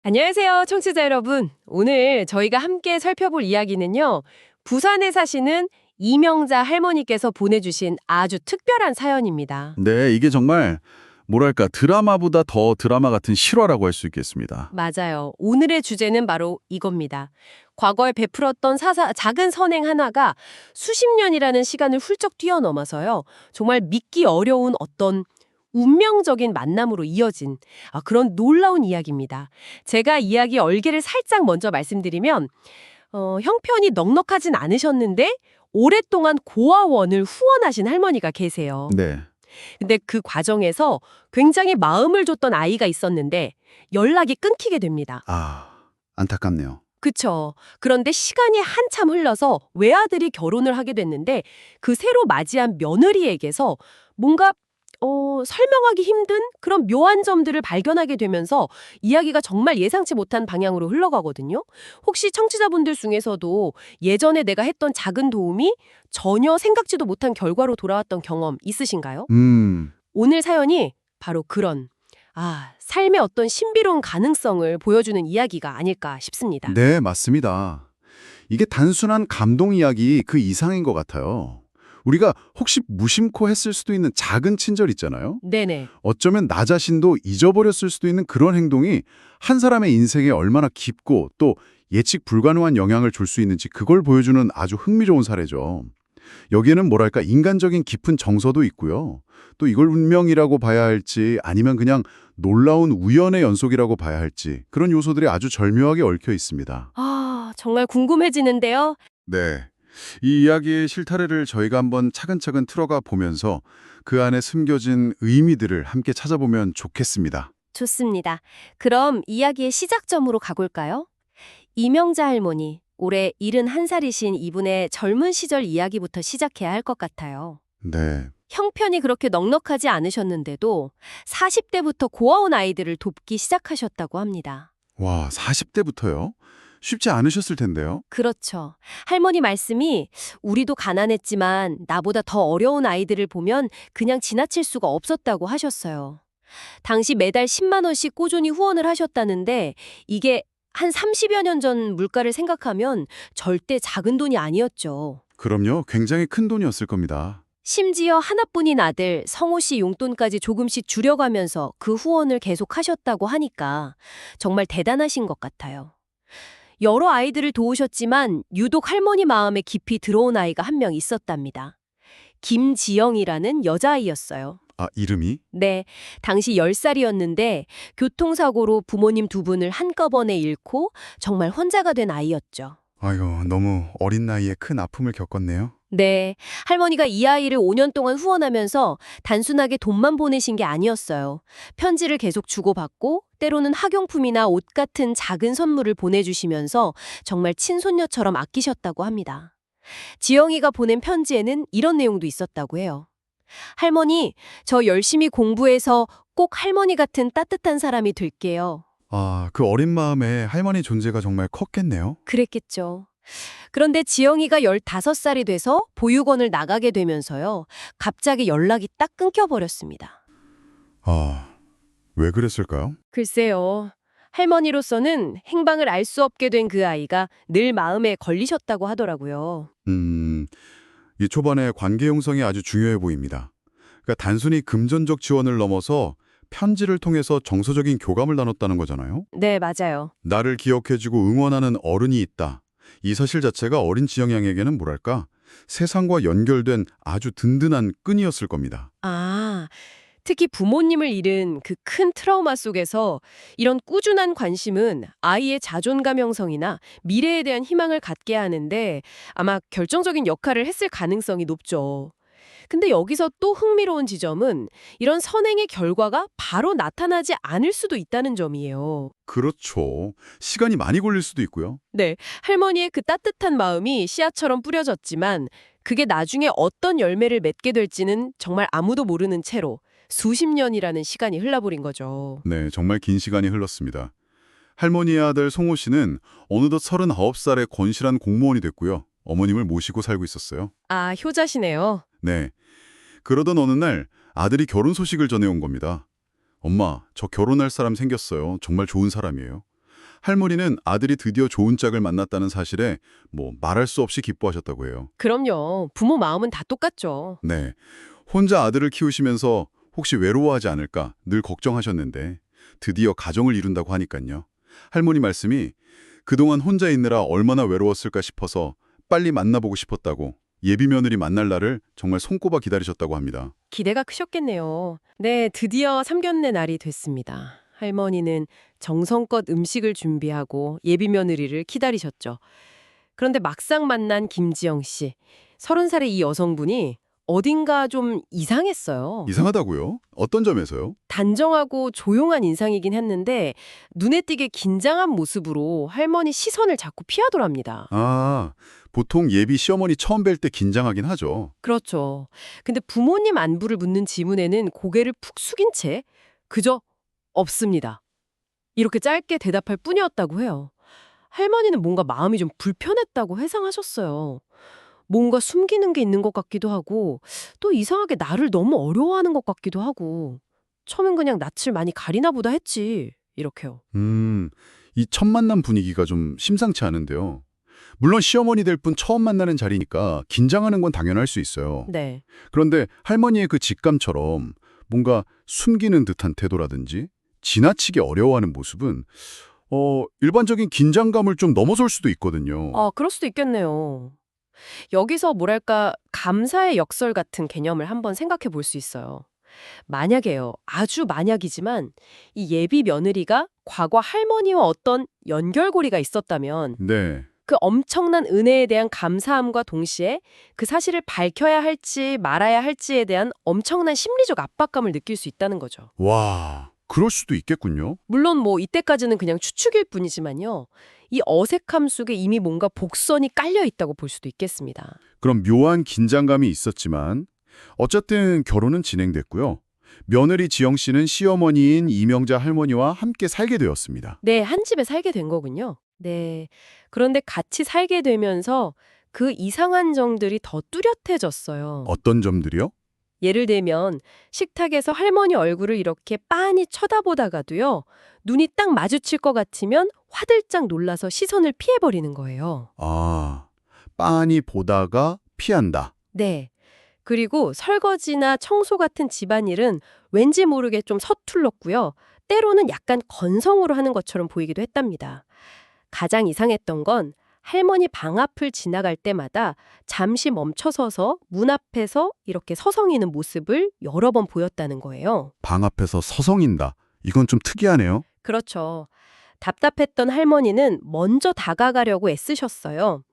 안녕하세요, 청취자 여러분. 오늘 저희가 함께 살펴볼 이야기는요, 부산에 사시는 이명자 할머니께서 보내주신 아주 특별한 사연입니다. 네, 이게 정말 뭐랄까 드라마보다 더 드라마 같은 실화라고 할 수 있겠습니다. 맞아요. 오늘의 주제는 바로 이겁니다. 과거에 베풀었던 작은 선행 하나가 수십 년이라는 시간을 훌쩍 뛰어넘어서요, 정말 믿기 어려운 어떤 운명적인 만남으로 이어진 그런 놀라운 이야기입니다. 제가 이야기 얼개를 살짝 먼저 말씀드리면 형편이 넉넉하진 않으셨는데 오랫동안 고아원을 후원하신 할머니가 계세요. 네. 근데 그 과정에서 굉장히 마음을 줬던 아이가 있었는데 연락이 끊기게 됩니다. 안타깝네요. 그쵸. 그런데 시간이 한참 흘러서 외아들이 결혼을 하게 됐는데 그 새로 맞이한 며느리에게서 뭔가 설명하기 힘든 그런 묘한 점들을 발견하게 되면서 이야기가 정말 예상치 못한 방향으로 흘러가거든요. 혹시 청취자분들 중에서도 예전에 내가 했던 작은 도움이 전혀 생각지도 못한 결과로 돌아왔던 경험 있으신가요? 오늘 사연이 바로 그런 삶의 어떤 신비로운 가능성을 보여주는 이야기가 아닐까 싶습니다. 네, 맞습니다. 이게 단순한 감동 이야기 그 이상인 것 같아요. 우리가 혹시 무심코 했을 수도 있는 작은 친절 있잖아요. 네네. 어쩌면 나 자신도 잊어버렸을 수도 있는 그런 행동이 한 사람의 인생에 얼마나 깊고 또 예측 불가능한 영향을 줄 수 있는지 그걸 보여주는 아주 흥미로운 사례죠. 여기에는 뭐랄까 인간적인 깊은 정서도 있고요. 또 이걸 운명이라고 봐야 할지 아니면 그냥 놀라운 우연의 연속이라고 봐야 할지 그런 요소들이 아주 절묘하게 얽혀 있습니다. 정말 궁금해지는데요. 네. 이 이야기의 실타래를 저희가 한번 차근차근 틀어가 보면서 그 안에 숨겨진 의미들을 함께 찾아보면 좋겠습니다. 좋습니다. 그럼 이야기의 시작점으로 가볼까요? 이명자 할머니, 올해 71살이신 이분의 젊은 시절 이야기부터 시작해야 할 것 같아요. 네. 형편이 그렇게 넉넉하지 않으셨는데도 40대부터 고아원 아이들을 돕기 시작하셨다고 합니다. 와, 40대부터요? 쉽지 않으셨을 텐데요. 그렇죠. 할머니 말씀이 우리도 가난했지만 나보다 더 어려운 아이들을 보면 그냥 지나칠 수가 없었다고 하셨어요. 당시 매달 10만 원씩 꾸준히 후원을 하셨다는데 이게 한 30여 년 전 물가를 생각하면 절대 작은 돈이 아니었죠. 그럼요. 굉장히 큰 돈이었을 겁니다. 심지어 하나뿐인 아들 성호 씨 용돈까지 조금씩 줄여가면서 그 후원을 계속하셨다고 하니까 정말 대단하신 것 같아요. 여러 아이들을 도우셨지만 유독 할머니 마음에 깊이 들어온 아이가 한 명 있었답니다. 김지영이라는 여자아이였어요. 이름이? 네, 당시 10살이었는데 교통사고로 부모님 두 분을 한꺼번에 잃고 정말 혼자가 된 아이였죠. 아유, 너무 어린 나이에 큰 아픔을 겪었네요. 네, 할머니가 이 아이를 5년 동안 후원하면서 단순하게 돈만 보내신 게 아니었어요. 편지를 계속 주고받고 때로는 학용품이나 옷 같은 작은 선물을 보내주시면서 정말 친손녀처럼 아끼셨다고 합니다. 지영이가 보낸 편지에는 이런 내용도 있었다고 해요. 할머니, 저 열심히 공부해서 꼭 할머니 같은 따뜻한 사람이 될게요. 그 어린 마음에 할머니 존재가 정말 컸겠네요. 그랬겠죠. 그런데 지영이가 15살이 돼서 보육원을 나가게 되면서요. 갑자기 연락이 딱 끊겨버렸습니다. 왜 그랬을까요? 글쎄요. 할머니로서는 행방을 알 수 없게 된 그 아이가 늘 마음에 걸리셨다고 하더라고요. 이 초반에 관계 형성이 아주 중요해 보입니다. 그러니까 단순히 금전적 지원을 넘어서 편지를 통해서 정서적인 교감을 나눴다는 거잖아요. 네, 맞아요. 나를 기억해주고 응원하는 어른이 있다. 이 사실 자체가 어린 지영 양에게는 뭐랄까 세상과 연결된 아주 든든한 끈이었을 겁니다. 특히 부모님을 잃은 그 큰 트라우마 속에서 이런 꾸준한 관심은 아이의 자존감 형성이나 미래에 대한 희망을 갖게 하는데 아마 결정적인 역할을 했을 가능성이 높죠. 근데 여기서 또 흥미로운 지점은 이런 선행의 결과가 바로 나타나지 않을 수도 있다는 점이에요. 그렇죠. 시간이 많이 걸릴 수도 있고요. 네, 할머니의 그 따뜻한 마음이 씨앗처럼 뿌려졌지만 그게 나중에 어떤 열매를 맺게 될지는 정말 아무도 모르는 채로 수십 년이라는 시간이 흘러버린 거죠. 네, 정말 긴 시간이 흘렀습니다. 할머니의 아들 송호 씨는 어느덧 39살의 건실한 공무원이 됐고요. 어머님을 모시고 살고 있었어요. 효자시네요. 네. 그러던 어느 날 아들이 결혼 소식을 전해온 겁니다. 엄마, 저 결혼할 사람 생겼어요. 정말 좋은 사람이에요. 할머니는 아들이 드디어 좋은 짝을 만났다는 사실에 말할 수 없이 기뻐하셨다고 해요. 그럼요. 부모 마음은 다 똑같죠. 네. 혼자 아들을 키우시면서 혹시 외로워하지 않을까 늘 걱정하셨는데 드디어 가정을 이룬다고 하니까요. 할머니 말씀이 그동안 혼자 있느라 얼마나 외로웠을까 싶어서 빨리 만나보고 싶었다고 예비 며느리 만날 날을 정말 손꼽아 기다리셨다고 합니다. 기대가 크셨겠네요. 네, 드디어 삼견례 날이 됐습니다. 할머니는 정성껏 음식을 준비하고 예비 며느리를 기다리셨죠. 그런데 막상 만난 김지영 씨, 30살의 이 여성분이 어딘가 좀 이상했어요. 이상하다고요? 어떤 점에서요? 단정하고 조용한 인상이긴 했는데 눈에 띄게 긴장한 모습으로 할머니 시선을 자꾸 피하더랍니다. 아, 보통 예비 시어머니 처음 뵐 때 긴장하긴 하죠. 그렇죠. 근데 부모님 안부를 묻는 지문에는 고개를 푹 숙인 채 그저 없습니다. 이렇게 짧게 대답할 뿐이었다고 해요. 할머니는 뭔가 마음이 좀 불편했다고 회상하셨어요. 뭔가 숨기는 게 있는 것 같기도 하고 또 이상하게 나를 너무 어려워하는 것 같기도 하고 처음엔 그냥 낯을 많이 가리나 보다 했지. 이렇게요. 이 첫 만남 분위기가 좀 심상치 않은데요. 물론 시어머니 될 분 처음 만나는 자리니까 긴장하는 건 당연할 수 있어요. 네. 그런데 할머니의 그 직감처럼 뭔가 숨기는 듯한 태도라든지 지나치게 어려워하는 모습은 일반적인 긴장감을 좀 넘어설 수도 있거든요. 그럴 수도 있겠네요. 여기서 뭐랄까 감사의 역설 같은 개념을 한번 생각해 볼 수 있어요. 만약에요. 아주 만약이지만 이 예비 며느리가 과거 할머니와 어떤 연결고리가 있었다면 네. 그 엄청난 은혜에 대한 감사함과 동시에 그 사실을 밝혀야 할지 말아야 할지에 대한 엄청난 심리적 압박감을 느낄 수 있다는 거죠. 와, 그럴 수도 있겠군요. 물론 뭐 이때까지는 그냥 추측일 뿐이지만요. 이 어색함 속에 이미 뭔가 복선이 깔려 있다고 볼 수도 있겠습니다. 그럼 묘한 긴장감이 있었지만 어쨌든 결혼은 진행됐고요. 며느리 지영 씨는 시어머니인 이명자 할머니와 함께 살게 되었습니다. 네, 한 집에 살게 된 거군요. 네. 그런데 같이 살게 되면서 그 이상한 점들이 더 뚜렷해졌어요. 어떤 점들이요? 예를 들면 식탁에서 할머니 얼굴을 이렇게 빤히 쳐다보다가도요. 눈이 딱 마주칠 것 같으면 화들짝 놀라서 시선을 피해버리는 거예요. 아, 빤히 보다가 피한다. 네. 그리고 설거지나 청소 같은 집안일은 왠지 모르게 좀 서툴렀고요. 때로는 약간 건성으로 하는 것처럼 보이기도 했답니다. 가장 이상했던 건 할머니 방 앞을 지나갈 때마다 잠시 멈춰서서 문 앞에서 이렇게 서성이는 모습을 여러 번 보였다는 거예요. 방 앞에서 서성인다. 이건 좀 특이하네요. 그렇죠. 답답했던 할머니는 먼저 다가가려고 애쓰셨어요.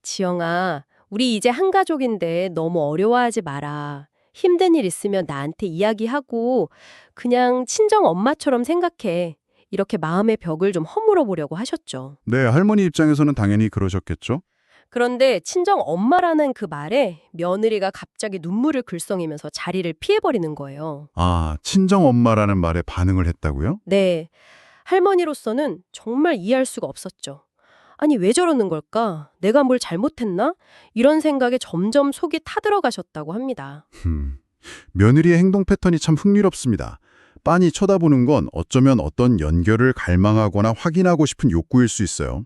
지영아, 우리 이제 한 가족인데 너무 어려워하지 마라. 힘든 일 있으면 나한테 이야기하고 그냥 친정 엄마처럼 생각해. 이렇게 마음의 벽을 좀 허물어 보려고 하셨죠. 네, 할머니 입장에서는 당연히 그러셨겠죠? 그런데 친정 엄마라는 그 말에 며느리가 갑자기 눈물을 글썽이면서 자리를 피해버리는 거예요. 아, 친정 엄마라는 말에 반응을 했다고요? 네, 할머니로서는 정말 이해할 수가 없었죠. 아니 왜 저러는 걸까? 내가 뭘 잘못했나? 이런 생각에 점점 속이 타들어가셨다고 합니다. 며느리의 행동 패턴이 참 흥미롭습니다. 빤히 쳐다보는 건 어쩌면 어떤 연결을 갈망하거나 확인하고 싶은 욕구일 수 있어요.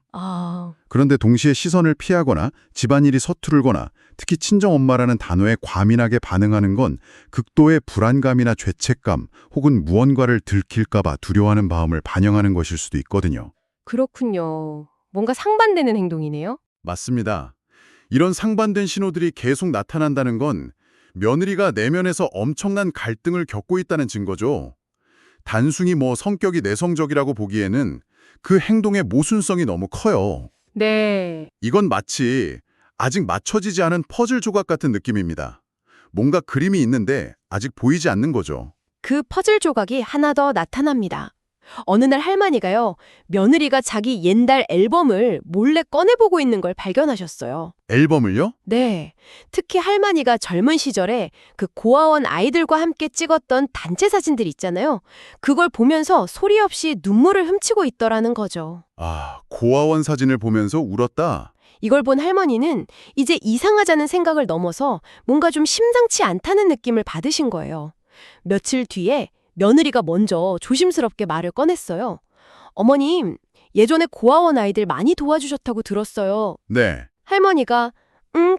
그런데 동시에 시선을 피하거나 집안일이 서투르거나 특히 친정엄마라는 단어에 과민하게 반응하는 건 극도의 불안감이나 죄책감 혹은 무언가를 들킬까 봐 두려워하는 마음을 반영하는 것일 수도 있거든요. 그렇군요. 뭔가 상반되는 행동이네요. 맞습니다. 이런 상반된 신호들이 계속 나타난다는 건 며느리가 내면에서 엄청난 갈등을 겪고 있다는 증거죠. 단순히 성격이 내성적이라고 보기에는 그 행동의 모순성이 너무 커요. 네. 이건 마치 아직 맞춰지지 않은 퍼즐 조각 같은 느낌입니다. 뭔가 그림이 있는데 아직 보이지 않는 거죠. 그 퍼즐 조각이 하나 더 나타납니다. 어느 날 할머니가요, 며느리가 자기 옛날 앨범을 몰래 꺼내보고 있는 걸 발견하셨어요. 앨범을요? 네. 특히 할머니가 젊은 시절에 그 고아원 아이들과 함께 찍었던 단체 사진들 있잖아요. 그걸 보면서 소리 없이 눈물을 훔치고 있더라는 거죠. 아, 고아원 사진을 보면서 울었다. 이걸 본 할머니는 이제 이상하자는 생각을 넘어서 뭔가 좀 심상치 않다는 느낌을 받으신 거예요. 며칠 뒤에 며느리가 먼저 조심스럽게 말을 꺼냈어요. 어머님, 예전에 고아원 아이들 많이 도와주셨다고 들었어요. 네. 할머니가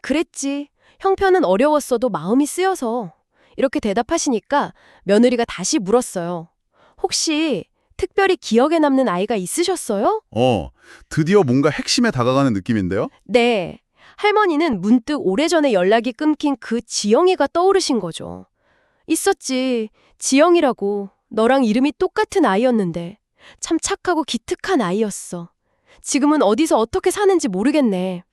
그랬지. 형편은 어려웠어도 마음이 쓰여서. 이렇게 대답하시니까 며느리가 다시 물었어요. 혹시 특별히 기억에 남는 아이가 있으셨어요? 드디어 뭔가 핵심에 다가가는 느낌인데요? 네. 할머니는 문득 오래전에 연락이 끊긴 그 지영이가 떠오르신 거죠. 있었지. 지영이라고. 너랑 이름이 똑같은 아이였는데. 참 착하고 기특한 아이였어. 지금은 어디서 어떻게 사는지 모르겠네.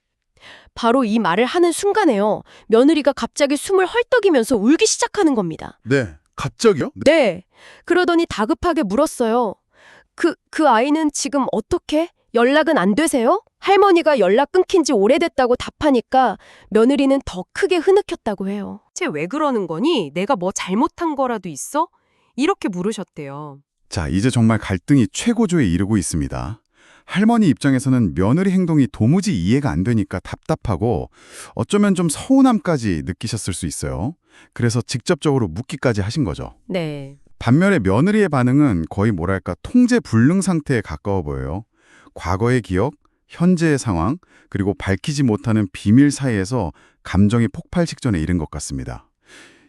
바로 이 말을 하는 순간에요. 며느리가 갑자기 숨을 헐떡이면서 울기 시작하는 겁니다. 네. 갑자기요? 네. 그러더니 다급하게 물었어요. 그 아이는 지금 어떻게? 연락은 안 되세요? 할머니가 연락 끊긴 지 오래됐다고 답하니까 며느리는 더 크게 흐느꼈다고 해요. 쟤 왜 그러는 거니? 내가 뭐 잘못한 거라도 있어? 이렇게 물으셨대요. 자, 이제 정말 갈등이 최고조에 이르고 있습니다. 할머니 입장에서는 며느리 행동이 도무지 이해가 안 되니까 답답하고 어쩌면 좀 서운함까지 느끼셨을 수 있어요. 그래서 직접적으로 묻기까지 하신 거죠. 네. 반면에 며느리의 반응은 거의 뭐랄까 통제 불능 상태에 가까워 보여요. 과거의 기억, 현재의 상황, 그리고 밝히지 못하는 비밀 사이에서 감정이 폭발 직전에 이른 것 같습니다.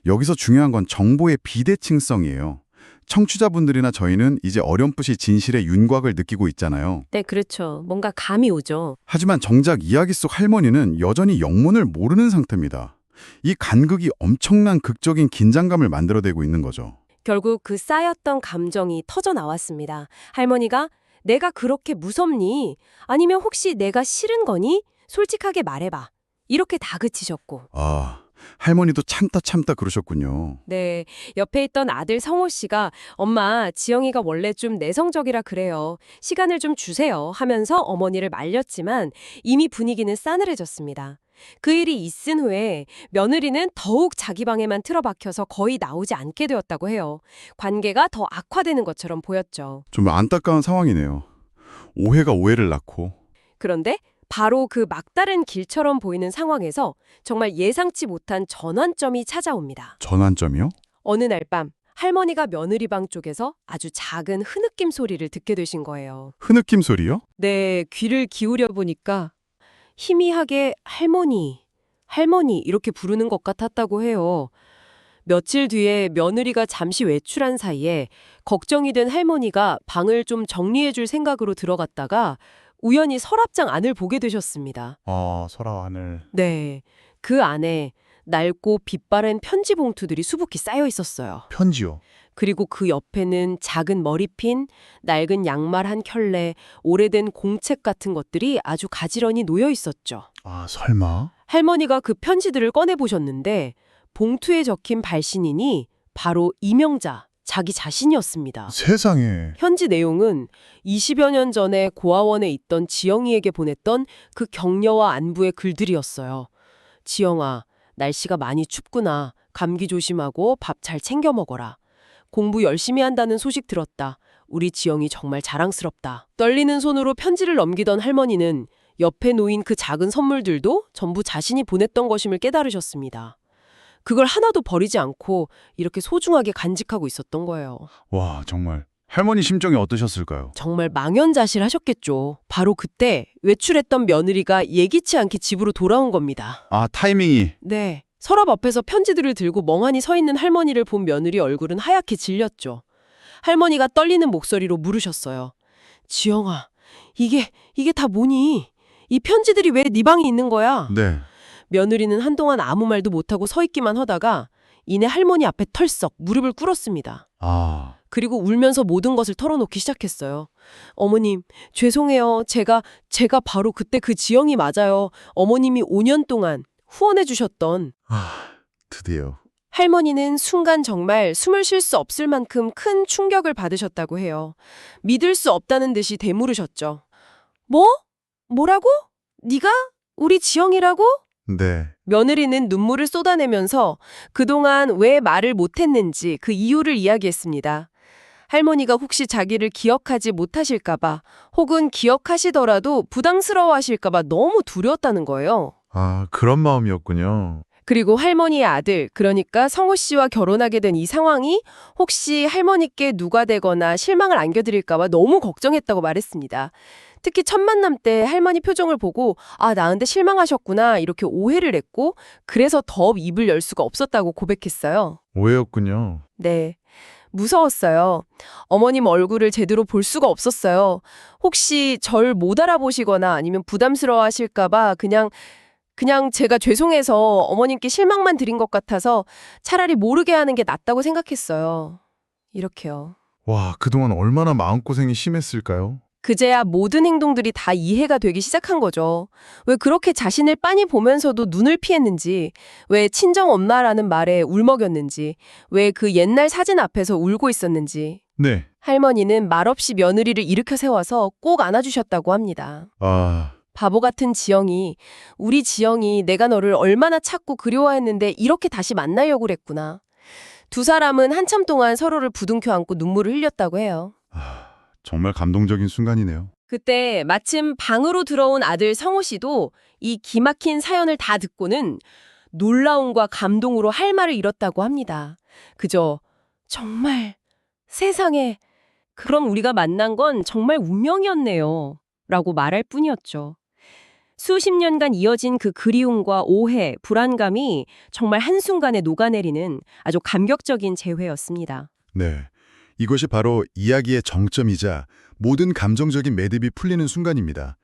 여기서 중요한 건 정보의 비대칭성이에요. 청취자분들이나 저희는 이제 어렴풋이 진실의 윤곽을 느끼고 있잖아요. 네, 그렇죠. 뭔가 감이 오죠. 하지만 정작 이야기 속 할머니는 여전히 영문을 모르는 상태입니다. 이 간극이 엄청난 극적인 긴장감을 만들어내고 있는 거죠. 결국 그 쌓였던 감정이 터져 나왔습니다. 할머니가 내가 그렇게 무섭니? 아니면 혹시 내가 싫은 거니? 솔직하게 말해봐. 이렇게 다그치셨고. 할머니도 참다 그러셨군요. 네, 옆에 있던 아들 성호 씨가 엄마, 지영이가 원래 좀 내성적이라 그래요. 시간을 좀 주세요 하면서 어머니를 말렸지만 이미 분위기는 싸늘해졌습니다. 그 일이 있은 후에 며느리는 더욱 자기 방에만 틀어박혀서 거의 나오지 않게 되었다고 해요. 관계가 더 악화되는 것처럼 보였죠. 좀 안타까운 상황이네요. 오해가 오해를 낳고. 그런데 바로 그 막다른 길처럼 보이는 상황에서 정말 예상치 못한 전환점이 찾아옵니다. 전환점이요? 어느 날 밤 할머니가 며느리 방 쪽에서 아주 작은 흐느낌 소리를 듣게 되신 거예요. 흐느낌 소리요? 네, 귀를 기울여 보니까 희미하게 할머니, 할머니 이렇게 부르는 것 같았다고 해요. 며칠 뒤에 며느리가 잠시 외출한 사이에 걱정이 된 할머니가 방을 좀 정리해 줄 생각으로 들어갔다가 우연히 서랍장 안을 보게 되셨습니다. 서랍 안을. 네, 그 안에 낡고 빛바랜 편지 봉투들이 수북히 쌓여 있었어요. 편지요? 그리고 그 옆에는 작은 머리핀, 낡은 양말 한 켤레, 오래된 공책 같은 것들이 아주 가지런히 놓여 있었죠. 설마? 할머니가 그 편지들을 꺼내보셨는데 봉투에 적힌 발신인이 바로 이명자, 자기 자신이었습니다. 세상에. 편지 내용은 20여 년 전에 고아원에 있던 지영이에게 보냈던 그 격려와 안부의 글들이었어요. 지영아, 날씨가 많이 춥구나. 감기 조심하고 밥 잘 챙겨 먹어라. 공부 열심히 한다는 소식 들었다. 우리 지영이 정말 자랑스럽다. 떨리는 손으로 편지를 넘기던 할머니는 옆에 놓인 그 작은 선물들도 전부 자신이 보냈던 것임을 깨달으셨습니다. 그걸 하나도 버리지 않고 이렇게 소중하게 간직하고 있었던 거예요. 와, 정말. 할머니 심정이 어떠셨을까요? 정말 망연자실하셨겠죠. 바로 그때 외출했던 며느리가 예기치 않게 집으로 돌아온 겁니다. 타이밍이. 네. 서랍 앞에서 편지들을 들고 멍하니 서 있는 할머니를 본 며느리 얼굴은 하얗게 질렸죠. 할머니가 떨리는 목소리로 물으셨어요. 지영아, 이게 다 뭐니? 이 편지들이 왜 네 방에 있는 거야? 네. 며느리는 한동안 아무 말도 못하고 서 있기만 하다가 이내 할머니 앞에 털썩 무릎을 꿇었습니다. 그리고 울면서 모든 것을 털어놓기 시작했어요. 어머님, 죄송해요. 제가 바로 그때 그 지영이 맞아요. 어머님이 5년 동안 후원해 주셨던. 드디어. 할머니는 순간 정말 숨을 쉴 수 없을 만큼 큰 충격을 받으셨다고 해요. 믿을 수 없다는 듯이 되물으셨죠. 뭐? 뭐라고? 네가? 우리 지영이라고? 네. 며느리는 눈물을 쏟아내면서 그동안 왜 말을 못했는지 그 이유를 이야기했습니다. 할머니가 혹시 자기를 기억하지 못하실까봐 혹은 기억하시더라도 부담스러워하실까봐 너무 두려웠다는 거예요. 그런 마음이었군요. 그리고 할머니의 아들, 그러니까 성호 씨와 결혼하게 된 이 상황이 혹시 할머니께 누가 되거나 실망을 안겨드릴까 봐 너무 걱정했다고 말했습니다. 특히 첫 만남 때 할머니 표정을 보고 아, 나한테 실망하셨구나 이렇게 오해를 했고 그래서 더 입을 열 수가 없었다고 고백했어요. 오해였군요. 네. 무서웠어요. 어머님 얼굴을 제대로 볼 수가 없었어요. 혹시 절 못 알아보시거나 아니면 부담스러워 하실까봐 그냥 제가 죄송해서 어머님께 실망만 드린 것 같아서 차라리 모르게 하는 게 낫다고 생각했어요. 이렇게요. 와, 그동안 얼마나 마음고생이 심했을까요? 그제야 모든 행동들이 다 이해가 되기 시작한 거죠. 왜 그렇게 자신을 빤히 보면서도 눈을 피했는지, 왜 친정 엄마라는 말에 울먹였는지, 왜 그 옛날 사진 앞에서 울고 있었는지. 네. 할머니는 말없이 며느리를 일으켜 세워서 꼭 안아주셨다고 합니다. 아, 바보 같은 지영이, 우리 지영이 내가 너를 얼마나 찾고 그리워했는데 이렇게 다시 만나려고 그랬구나. 두 사람은 한참 동안 서로를 부둥켜 안고 눈물을 흘렸다고 해요. 정말 감동적인 순간이네요. 그때 마침 방으로 들어온 아들 성호 씨도 이 기막힌 사연을 다 듣고는 놀라움과 감동으로 할 말을 잃었다고 합니다. 그저 정말 세상에 그럼 우리가 만난 건 정말 운명이었네요. 라고 말할 뿐이었죠. 수십 년간 이어진 그 그리움과 오해, 불안감이 정말 한순간에 녹아내리는 아주 감격적인 재회였습니다. 네. 이것이 바로 이야기의 정점이자 모든 감정적인 매듭이 풀리는 순간입니다.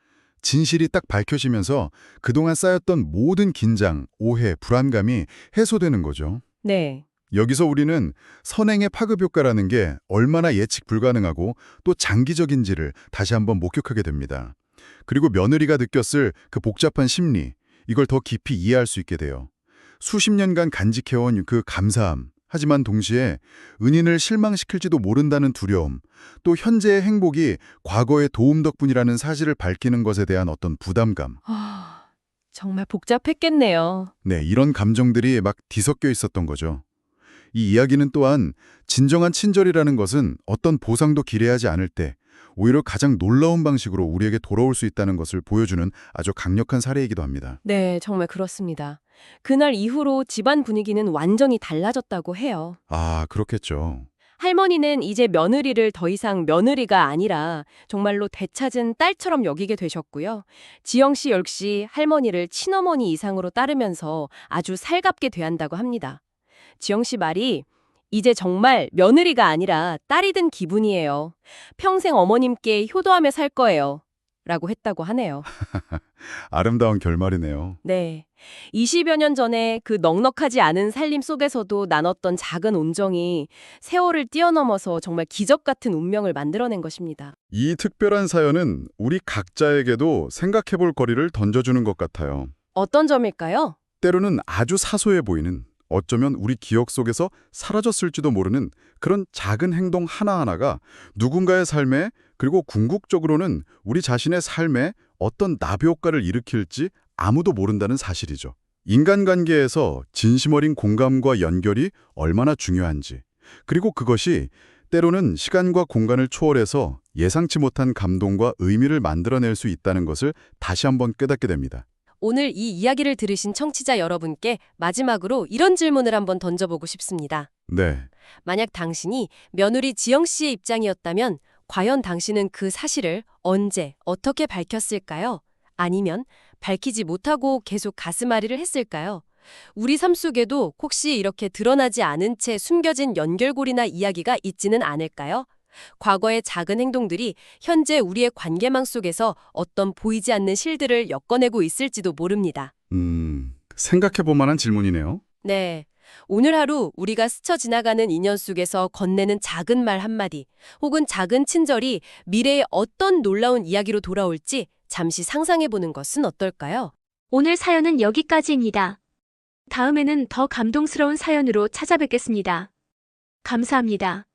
진실이 딱 밝혀지면서 그동안 쌓였던 모든 긴장, 오해, 불안감이 해소되는 거죠. 네. 여기서 우리는 선행의 파급 효과라는 게 얼마나 예측 불가능하고 또 장기적인지를 다시 한번 목격하게 됩니다. 그리고 며느리가 느꼈을 그 복잡한 심리, 이걸 더 깊이 이해할 수 있게 돼요. 수십 년간 간직해온 그 감사함, 하지만 동시에 은인을 실망시킬지도 모른다는 두려움, 또 현재의 행복이 과거의 도움 덕분이라는 사실을 밝히는 것에 대한 어떤 부담감. 정말 복잡했겠네요. 네, 이런 감정들이 막 뒤섞여 있었던 거죠. 이 이야기는 또한 진정한 친절이라는 것은 어떤 보상도 기대하지 않을 때 오히려 가장 놀라운 방식으로 우리에게 돌아올 수 있다는 것을 보여주는 아주 강력한 사례이기도 합니다. 네, 정말 그렇습니다. 그날 이후로 집안 분위기는 완전히 달라졌다고 해요. 아, 그렇겠죠. 할머니는 이제 며느리를 더 이상 며느리가 아니라 정말로 되찾은 딸처럼 여기게 되셨고요. 지영 씨 역시 할머니를 친어머니 이상으로 따르면서 아주 살갑게 대한다고 합니다. 지영 씨 말이 이제 정말 며느리가 아니라 딸이 된 기분이에요. 평생 어머님께 효도하며 살 거예요. 라고 했다고 하네요. 아름다운 결말이네요. 네. 20여 년 전에 그 넉넉하지 않은 살림 속에서도 나눴던 작은 온정이 세월을 뛰어넘어서 정말 기적 같은 운명을 만들어낸 것입니다. 이 특별한 사연은 우리 각자에게도 생각해볼 거리를 던져주는 것 같아요. 어떤 점일까요? 때로는 아주 사소해 보이는, 어쩌면 우리 기억 속에서 사라졌을지도 모르는 그런 작은 행동 하나하나가 누군가의 삶에, 그리고 궁극적으로는 우리 자신의 삶에 어떤 나비 효과를 일으킬지 아무도 모른다는 사실이죠. 인간관계에서 진심 어린 공감과 연결이 얼마나 중요한지, 그리고 그것이 때로는 시간과 공간을 초월해서 예상치 못한 감동과 의미를 만들어낼 수 있다는 것을 다시 한번 깨닫게 됩니다. 오늘 이 이야기를 들으신 청취자 여러분께 마지막으로 이런 질문을 한번 던져보고 싶습니다. 네. 만약 당신이 며느리 지영 씨의 입장이었다면 과연 당신은 그 사실을 언제, 어떻게 밝혔을까요? 아니면 밝히지 못하고 계속 가슴앓이를 했을까요? 우리 삶 속에도 혹시 이렇게 드러나지 않은 채 숨겨진 연결고리나 이야기가 있지는 않을까요? 과거의 작은 행동들이 현재 우리의 관계망 속에서 어떤 보이지 않는 실들을 엮어내고 있을지도 모릅니다. 생각해볼 만한 질문이네요. 네. 오늘 하루 우리가 스쳐 지나가는 인연 속에서 건네는 작은 말 한마디, 혹은 작은 친절이 미래의 어떤 놀라운 이야기로 돌아올지 잠시 상상해보는 것은 어떨까요? 오늘 사연은 여기까지입니다. 다음에는 더 감동스러운 사연으로 찾아뵙겠습니다. 감사합니다.